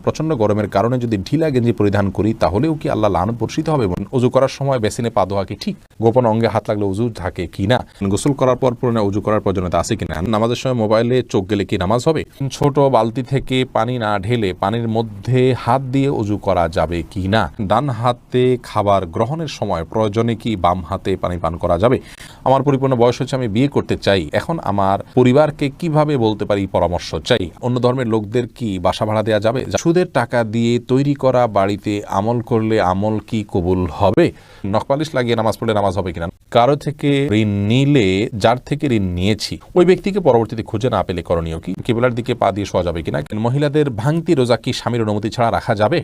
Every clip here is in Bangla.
প্রচণ্ড গরমের কারণে যদি ঢিলা গেঞ্জি পরিধান করি তাহলেও কি আল্লাহ লানত বর্ষিত হবে? উজু করার সময় বেসিনে পা ধোয়া কি ঠিক? গোপন অঙ্গে হাত লাগলে উজু থাকে কি না? গোসল করার পর পুরনো উজু করার প্রয়োজনীয়তা আছে কিনা? নামাজের সময় মোবাইলে চোখ গেলে কি নামাজ হবে? ছোট বালতি থেকে পানি না ঢেলে পানির মধ্যে হাত দিয়ে উজু করা যাবে কি না? ডান হাতে খাবার গ্রহণের সময় প্রয়োজনে কি বাম হাতে পানি পান করা যাবে? আমার পরিপূর্ণ বয়স হচ্ছে, আমি বিয়ে করতে চাই, এখন আমার পরিবারকে কিভাবে বলতে পারি পরামর্শ চাই? অন্য ধর্মের লোকদের কি বাসা ভাড়া দেওয়া যাবে? সুদের টাকা দিয়ে তৈরি করা বাড়িতে আমল করলে আমল কি কবুল হবে? নখপালিশ লাগিয়ে নামাজ পড়লে নামাজ হবে কিনা? কারো থেকে ঋণ নিলে যার থেকে ঋণ নিয়েছি ওই ব্যক্তিকে পরবর্তীতে খুঁজে না পেলে করণীয় কি? কিবলার দিকে পা দিয়ে শোয়া যাবে কিনা? মহিলাদের ভাঙতি রোজা কি স্বামীর অনুমতি ছাড়া রাখা যাবে?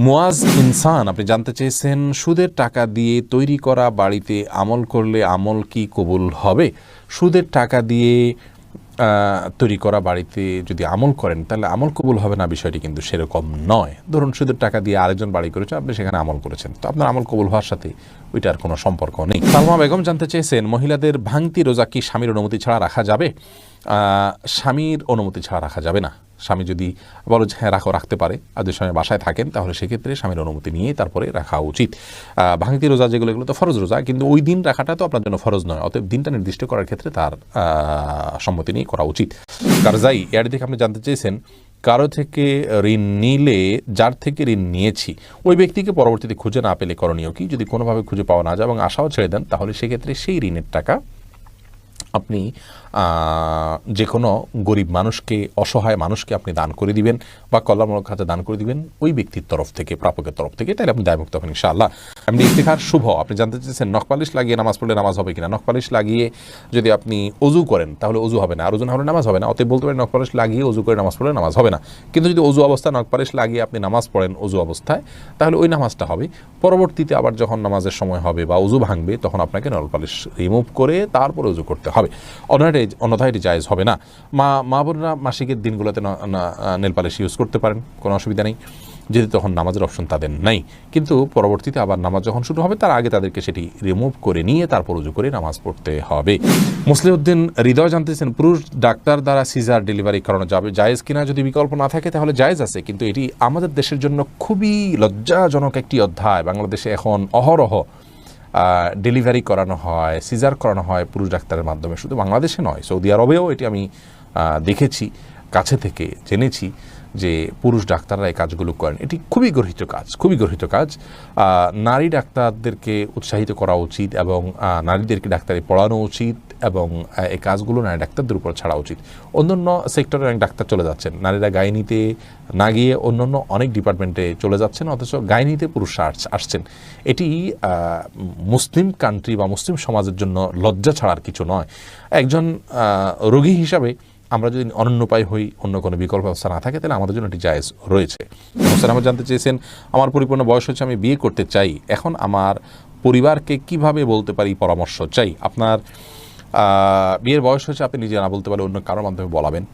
মুয়াজ ইনসান আপনি জানতে চেয়েছেন, সুদের টাকা দিয়ে তৈরি করা বাড়িতে আমল করলে আমল কি কবুল হবে? সুদের টাকা দিয়ে তৈরি করা বাড়িতে যদি আমল করেন তাহলে আমল কবুল হবে না, বিষয়টি কিন্তু সেরকম নয়। ধরুন সুদের টাকা দিয়ে আরেকজন বাড়ি করেছে, আপনি সেখানে আমল করেছেন, তো আপনার আমল কবুল হওয়ার সাথে ওইটার কোনো সম্পর্ক নেই। সালমা বেগম জানতে চেয়েছেন, মহিলাদের ভাঙতি রোজা কি স্বামীর অনুমতি ছাড়া রাখা যাবে? স্বামীর অনুমতি ছাড়া রাখা যাবে না। স্বামী যদি বলো যে হ্যাঁ রাখতে পারে, আর যদি স্বামী বাসায় থাকেন তাহলে সেক্ষেত্রে স্বামীর অনুমতি নিয়ে তারপরে রাখা উচিত। ভাঙতি রোজা যেগুলো, এগুলো তো ফরজ রোজা, কিন্তু ওই দিন রাখাটা তো আপনার জন্য ফরজ নয়, অতএব দিনটা নির্দিষ্ট করার ক্ষেত্রে তার সম্মতি নিয়ে করা উচিত। কারজাই এর দিকে আপনি জানতে চেয়েছেন, কারো থেকে ঋণ নিলে যার থেকে ঋণ নিয়েছি ওই ব্যক্তিকে পরবর্তীতে খুঁজে না পেলে করণীয় কি? যদি কোনোভাবে খুঁজে পাওয়া না যায় এবং আশাও ছেড়ে দেন তাহলে সেক্ষেত্রে সেই ঋণের টাকা আপনি যে কোনো গরিব মানুষকে, অসহায় মানুষকে আপনি দান করে দিবেন বা কল্যাণমূলক খাতে দান করে দিবেন ওই ব্যক্তির তরফ থেকে, প্রাপকের তরফ থেকে, তাহলে আপনি দায়মুক্ত হবেন ইনশাআল্লাহ। এমনি ইফতিখার শুভ আপনি জানতে চেয়েছেন, নখপালিশ লাগিয়ে নামাজ পড়লে নামাজ হবে কিনা? নখপালিশ লাগিয়ে যদি আপনি অজু করেন তাহলে অজু হবে না, আর ওজু না হলে নামাজ হবে না, অতএব বলতে পারেন নখপালিশ লাগিয়ে অজু করে নামাজ পড়লে নামাজ হবে না। কিন্তু যদি অজু অবস্থায় নখপালিশ লাগিয়ে আপনি নামাজ পড়েন অজু অবস্থায়, তাহলে ওই নামাজটা হবে। পরবর্তীতে আবার যখন নামাজের সময় হবে বা অজু ভাঙবে তখন আপনাকে নখপালিশ রিমুভ করে তারপরে অজু করতে হবে, অন্যথায় এটি জায়েজ হবে না। মা বোনরা মাসিকের দিনগুলোতে নেল পালিশ ইউজ করতে পারেন, কোনো অসুবিধা নেই, যদি তখন নামাজের অপশন তাদের নাই। কিন্তু পরবর্তীতে আবার নামাজ যখন শুরু হবে তার আগে তাদেরকে সেটি রিমুভ করে নিয়ে তারপর উজু করে নামাজ পড়তে হবে। মুসলিউদ্দিন হৃদয় জানতেছেন, পুরুষ ডাক্তার দ্বারা সিজার ডেলিভারি করানো যাবে জায়েজ কিনা? যদি বিকল্প না থাকে তাহলে জায়েজ আছে, কিন্তু এটি আমাদের দেশের জন্য খুবই লজ্জাজনক একটি অধ্যায়। বাংলাদেশে এখন অহরহ ডেলিভারি করানো হয়, সিজার করানো হয় পুরুষ ডাক্তারের মাধ্যমে। শুধু বাংলাদেশে নয়, সৌদি আরবেও এটি আমি দেখেছি, কাছে থেকে জেনেছি যে পুরুষ ডাক্তাররা এই কাজগুলো করেন। এটি খুবই গর্হিত কাজ, খুবই গর্হিত কাজ। নারী ডাক্তারদেরকে উৎসাহিত করা উচিত এবং নারীদেরকে ডাক্তারি পড়ানো উচিত এবং এই কাজগুলো নারী ডাক্তারদের উপর ছাড়া উচিত। অন্যান্য সেক্টরে অনেক ডাক্তার চলে যাচ্ছেন, নারীরা গাইনিতে না গিয়ে অন্যান্য অনেক ডিপার্টমেন্টে চলে যাচ্ছেন, অথচ গাইনিতে পুরুষরা আসছেন। এটি মুসলিম কান্ট্রি বা মুসলিম সমাজের জন্য লজ্জা ছাড়ার কিছু নয়। একজন রোগী হিসাবে আমরা যদি অনন্য উপায় হই, অন্য কোনো বিকল্প ব্যবস্থা না থাকে, তাহলে আমাদের জন্য এটি জায়েজ রয়েছে। হোসেন আহমদ জানতে চেয়েছেন, আমার পরিপূর্ণ বয়স হচ্ছে, আমি বিয়ে করতে চাই, এখন আমার পরিবারকে কিভাবে বলতে পারি পরামর্শ চাই? আপনার বিয়ের বয়স হচ্ছে, আপনি নিজে না বলতে পারলে অন্য কারোর মাধ্যমে বলাবেন।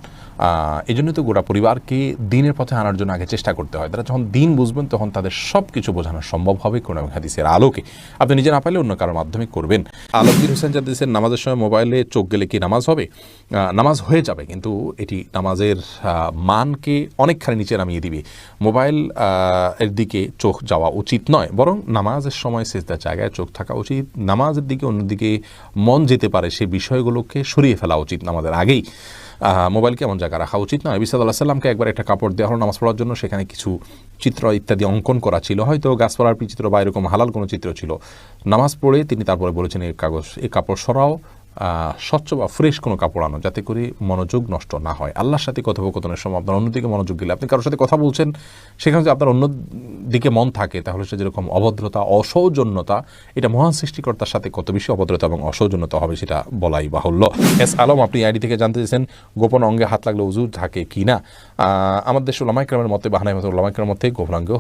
এই জন্য তো গোটা পরিবারকে দিনের পথে আনার জন্য আগে চেষ্টা করতে হয়। তারা যখন দিন বুঝবেন তখন তাদের সব কিছু বোঝানো সম্ভব হবে কোরআন এবং হাদিসের আলোকে। আপনি নিজে না পারলে অন্য কারোর মাধ্যমে করবেন। আলমগীর হোসেন জানতেছেন, নামাজের সময় মোবাইলে চোখ গেলে কি নামাজ হবে? নামাজ হয়ে যাবে, কিন্তু এটি নামাজের মানকে অনেকখানি নিচে নামিয়ে দিবে। মোবাইল এর দিকে চোখ যাওয়া উচিত নয়, বরং নামাজের সময় সিজদার জায়গায় চোখ থাকা উচিত। নামাজের দিকে অন্যদিকে মন যেতে পারে সেই বিষয়গুলোকে সরিয়ে ফেলা উচিত নামাজের আগেই। মোবাইলকে এমন জায়গায় রাখা উচিত নয়। নবী সাল্লাল্লাহু আলাইহি ওয়াসাল্লামকে একবার একটা কাপড় দেওয়া হলো নামাজ পড়ার জন্য, সেখানে কিছু চিত্র ইত্যাদি অঙ্কন করা ছিল, হয়তো গাছপালার চিত্র বা এরকম হালাল কোনো চিত্র ছিল। নামাজ পড়ে তিনি তারপরে বলেছেন, এই কাপড় সরাও, স্বচ্ছ বা ফ্রেশ কোনো কাপড় আনো, যাতে করে মনোযোগ নষ্ট না হয়। আল্লাহর সাথে কথোপকথনের সময় আপনার অন্যদিকে মনোযোগ দিলে, আপনি কারোর সাথে কথা বলছেন, সেখানে যদি আপনার অন্যদিকে মন থাকে তাহলে সে যেরকম অভদ্রতা, অসৌজন্যতা, এটা মহান সৃষ্টিকর্তার সাথে কত বেশি অভদ্রতা এবং অসৌজন্যতা হবে সেটা বলাই বাহুল্য। এস আলম আপনি আইডি থেকে জানতে চেয়েছেন, গোপন অঙ্গে হাত লাগলে উজু থাকে কি না? আমাদের দেশে উলামায়ে কেরামের মতে, বাহানাই মতে উলামায়ে কেরামের মতে গোপন অঙ্গে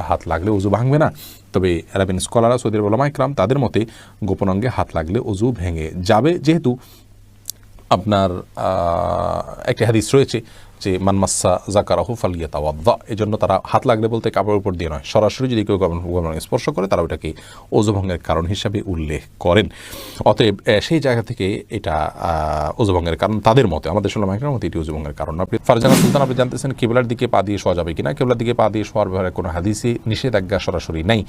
হাত লাগলে উজু ভাঙবে না। তবে আরবিন স্কলাররা, সৌদি আরবের উলামায়ে কেরাম, তাদের মতে গোপন অঙ্গে হাত লাগলে উজু ভেঙে যাবে, যেহেতু আপনার একটি হাদিস রয়েছে যে মানমাসা জাকারাহু ফালিয়াতাওয়াদ্দা, এই জন্য তারা হাত লাগলে বলতে কাপড়ের উপর দিয়ে নয়, সরাসরি যদি কেউ স্পর্শ করে তারা ওটাকে ওযু ভঙ্গের কারণ হিসাবে উল্লেখ করেন। অতএব সেই জায়গা থেকে এটা ওযু ভঙ্গের কারণ তাদের মতে, আমাদের সুলামাইকের মতে এটি ওযু ভঙ্গের কারণ। আপনি ফারজানা সুলতান আপনি জানতেছেন কিবলার দিকে পা দিয়ে শোয়া যাবে কিনা। কিবলার দিকে পা দিয়ে শোয়ার ব্যাপারে কোনো হাদিসে নিষেধাজ্ঞা সরাসরি নাই,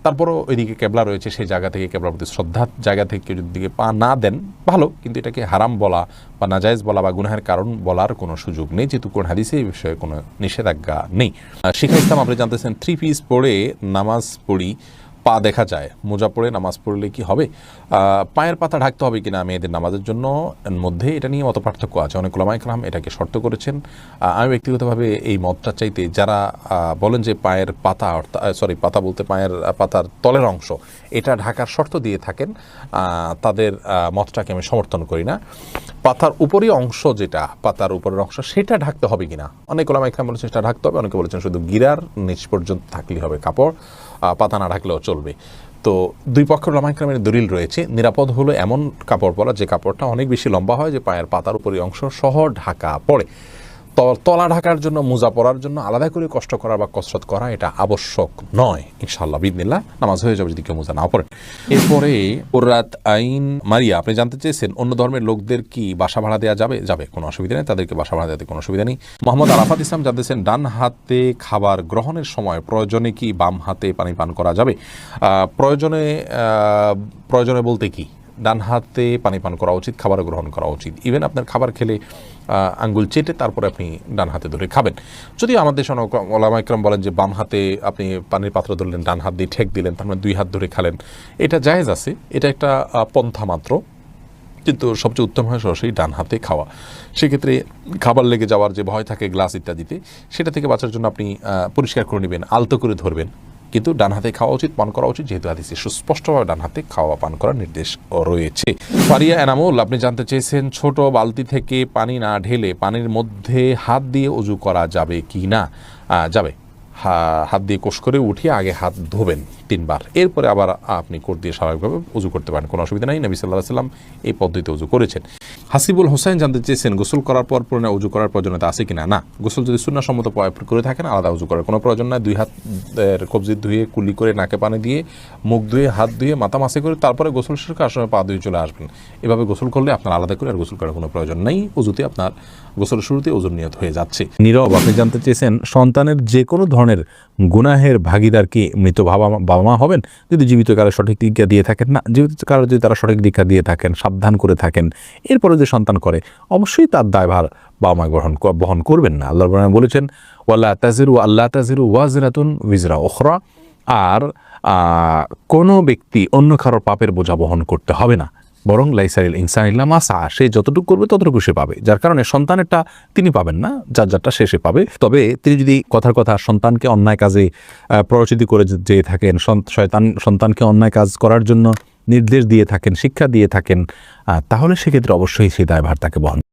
তারপরও ওইদিকে কেবলা রয়েছে, সেই জায়গা থেকে কেবলার প্রতি শ্রদ্ধার জায়গা থেকে যদি দিকে পা না দেন ভালো, কিন্তু এটাকে হারাম বলা বা নাজায়েজ বলা বা গুনাহের কারণ বলার কোনো সুযোগ নেই, যেহেতু কোন হাদিসে এই বিষয়ে কোনো নিষেধাজ্ঞা নেই। শিখা ইসলাম আপনি জানতেছেন 3 পিস পরে নামাজ পড়ি, পা দেখা যায়, মোজা পরে নামাজ পড়লে কি হবে? পায়ের পাতা ঢাকতে হবে কিনা মেয়েদের নামাজের জন্য মধ্যে এটা নিয়ে মত পার্থক্য আছে। অনেক ওলামায়ে কেরাম এটাকে শর্ত করেছেন। আমি ব্যক্তিগতভাবে এই মতটা চাইতে যারা বলেন যে পায়ের পাতা, পাতা বলতে পায়ের পাতার তলের অংশ এটা ঢাকার শর্ত দিয়ে থাকেন, তাদের মতটাকে আমি সমর্থন করি না। পাতার উপরই অংশ, যেটা পাতার উপরের অংশ সেটা ঢাকতে হবে কিনা, অনেক ওলামায়ে কেরাম বলেছেন সেটা ঢাকতে হবে, অনেকে বলেছেন শুধু গিরার নিচ পর্যন্ত থাকলেই হবে কাপড়, পাতা না ঢাকলেও চলবে। তো দুই পক্ষের ওলামায়ে কেরামের দলিল রয়েছে। নিরাপদ হলো এমন কাপড় পরা যে কাপড়টা অনেক বেশি লম্বা হয়, যে পায়ের পাতার উপরই অংশ সহ ঢাকা পড়ে। তলা ঢাকার জন্য, মোজা পরার জন্য আলাদা করে কষ্ট করা বা কসরত করা এটা আবশ্যক নয়। ইনশাআল্লাহ বিদিনিল্লাহ নামাজ হয়ে যাবে যদি কেউ মোজা না পড়ে। এরপরে কুররাত আইন মারিয়া আপনি জানতে চেয়েছেন অন্য ধর্মের লোকদের কি বাসা ভাড়া দেওয়া যাবে? যাবে, কোনো অসুবিধা নেই, তাদেরকে বাসা ভাড়া দেওয়াতে কোনো অসুবিধা নেই। মোহাম্মদ আরাফাত ইসলাম জানতেছেন ডান হাতে খাবার গ্রহণের সময় প্রয়োজনে কি বাম হাতে পানি পান করা যাবে? প্রয়োজনে বলতে কি, ডান হাতে পানি পান করা উচিত, খাবার গ্রহণ করা উচিত। ইভেন আপনার খাবার খেলে আঙ্গুল চেটে তারপরে আপনি ডান হাতে ধরে খাবেন। যদি আমাদের দেশে ওলামায়ে কেরাম বলেন যে বাম হাতে আপনি পানির পাত্র ধরলেন, ডান হাত দিয়ে ঠেক দিলেন, তার মানে 2 হাত ধরে খালেন, এটা জায়েজ আছে, এটা একটা পন্থা মাত্র, কিন্তু সবচেয়ে উত্তম হয় সরাসরি ডান হাতে খাওয়া। সেক্ষেত্রে খাবার লেগে যাওয়ার যে ভয় থাকে গ্লাস ইত্যাদিতে, সেটা থেকে বাঁচার জন্য আপনি পরিষ্কার করে নেবেন, আলতো করে ধরবেন, কিন্তু ডান হাতে খাওয়া উচিত, পান করা উচিত, যেহেতু হাদিসে সুস্পষ্টভাবে ডান হাতে খাওয়া পান করার নির্দেশ রয়েছে। ফারিয়া এনামুল আপনি জানতে চেয়েছেন ছোট বালতি থেকে পানি না ঢেলে পানির মধ্যে হাত দিয়ে ওযু করা যাবে কি না? যাবে। হাত দিয়ে কোষ করে উঠিয়ে আগে হাত ধোবেন 3 বার, এরপরে আবার আপনি কোট দিয়ে স্বাভাবিকভাবে উযু করতে পারেন, কোনো অসুবিধা নাই। নবী সাল্লাল্লাহু আলাইহি ওয়াসাল্লাম এই পদ্ধতিতে উযু করেছেন। হাসিবুল হোসেন জানতে চেয়েছেন গোসল করার পর পুনরায় উযু করার প্রয়োজনীয়তা আছে কিনা? না, গোসল যদি সুন্নাহসম্মত করে থাকেন আলাদা উযু করার কোনো প্রয়োজন নাই। 2 হাতের কবজি ধুয়ে, কুলি করে, নাকে পানি দিয়ে, মুখ ধুয়ে, হাত ধুয়ে, মাথা মাসে করে তারপরে গোসল শেষ করে আসার সময় পা ধুয়ে চলে আসবেন। এভাবে গোসল করলে আপনার আলাদা করে আর গোসল করার কোনো প্রয়োজন নেই। উযুতে আপনার গোসলের শুরুতে উযুর নিয়ত হয়ে যাচ্ছে। নীরব আপনি জানতে চেয়েছেন সন্তানের যে কোনো ধরনের গুনাহের ভাগিদার কি মৃত বাবা মা হবেন যদি জীবিত কারো সঠিক দীক্ষা দিয়ে থাকেন? না, জীবিত কারো যদি তারা সঠিক দীক্ষা দিয়ে থাকেন, সাবধান করে থাকেন, এরপরে যে সন্তান করে অবশ্যই তার দায়ভার বাবা মা বহন করবেন না। আল্লাহ বলেছেন ওয়ালা তাজিরু ওয়াজিরাতুন উযরা উখরা, আর কোনো ব্যক্তি অন্য কারোর পাপের বোঝা বহন করতে হবে না, বরং লাইসারিল ইনসান ইল্লা মা সা, সে যতটুকু করবে ততটুকু সে পাবে। যার কারণে সন্তানেরটা তিনি পাবেন না, যারটা সে পাবে। তবে তিনি যদি কথার কথা সন্তানকে অন্যায় কাজে প্ররোচিত করে যেয়ে থাকেন, শয়তান সন্তানকে অন্যায় কাজ করার জন্য নির্দেশ দিয়ে থাকেন, শিক্ষা দিয়ে থাকেন, তাহলে সেক্ষেত্রে অবশ্যই সেই দায়ভার তাকে বহন